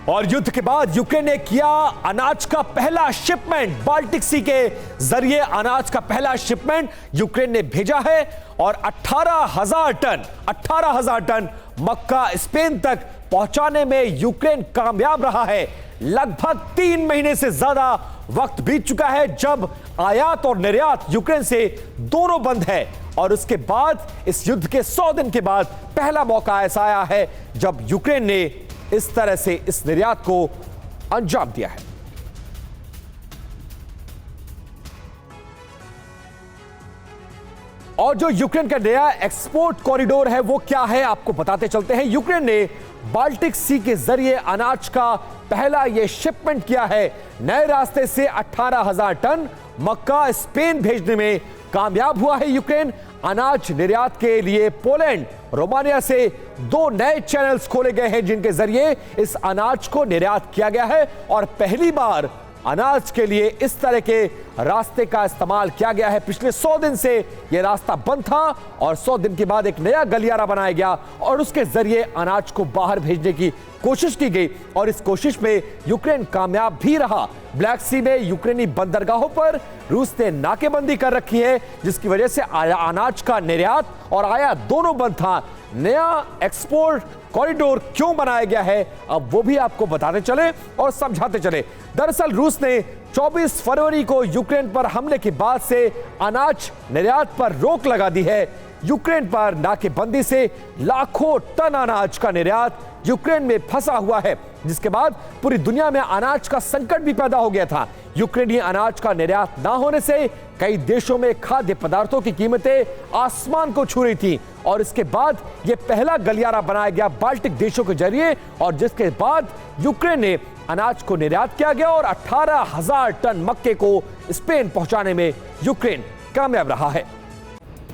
और युद्ध के बाद यूक्रेन ने किया अनाज का पहला शिपमेंट। बाल्टिक सी के जरिए अनाज का पहला शिपमेंट यूक्रेन ने भेजा है और 18,000 टन मक्का स्पेन तक पहुंचाने में यूक्रेन कामयाब रहा है। लगभग 3 महीने से ज्यादा वक्त बीत चुका है जब आयात और निर्यात यूक्रेन से दोनों बंद है, और उसके बाद इस युद्ध के 100 दिन के बाद पहला मौका ऐसा आया है जब यूक्रेन ने इस तरह से इस निर्यात को अंजाम दिया है। और जो यूक्रेन का नया एक्सपोर्ट कॉरिडोर है वो क्या है, आपको बताते चलते हैं। यूक्रेन ने बाल्टिक सी के जरिए अनाज का पहला यह शिपमेंट किया है। नए रास्ते से 18,000 टन मक्का स्पेन भेजने में कामयाब हुआ है यूक्रेन। अनाज निर्यात के लिए पोलैंड, रोमानिया से 2 नए चैनल्स खोले गए हैं जिनके जरिए इस अनाज को निर्यात किया गया है, और पहली बार अनाज के लिए इस तरह के रास्ते का इस्तेमाल किया गया है। पिछले 100 दिन से यह रास्ता बंद था और 100 दिन के बाद एक नया गलियारा बनाया गया और उसके जरिए अनाज को बाहर भेजने की कोशिश की गई, और इस कोशिश में यूक्रेन कामयाब भी रहा। ब्लैक सी में यूक्रेनी बंदरगाहों पर रूस ने नाकेबंदी कर रखी है, जिसकी वजह से अनाज का निर्यात और आयात दोनों बंद था। नया एक्सपोर्ट कॉरिडोर क्यों बनाया गया है, अब वो भी आपको बताते चले और समझाते चले। दरअसल रूस ने 24 फरवरी को यूक्रेन पर हमले के बाद से अनाज निर्यात पर रोक लगा दी है। यूक्रेन पर नाकेबंदी से लाखों टन अनाज का निर्यात यूक्रेन में फंसा हुआ है, जिसके बाद पूरी दुनिया में अनाज का संकट भी पैदा हो गया था। यूक्रेनी अनाज का निर्यात ना होने से कई देशों में खाद्य पदार्थों की कीमतें आसमान को छू रही थी, और इसके बाद यह पहला गलियारा बनाया गया बाल्टिक देशों के जरिए, और जिसके बाद यूक्रेन ने अनाज को निर्यात किया गया और 18,000 टन मक्के को स्पेन पहुंचाने में यूक्रेन कामयाब रहा है।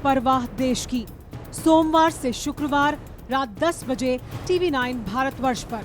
परवाह देश की, सोमवार से शुक्रवार रात 10 बजे TV9 भारतवर्ष पर।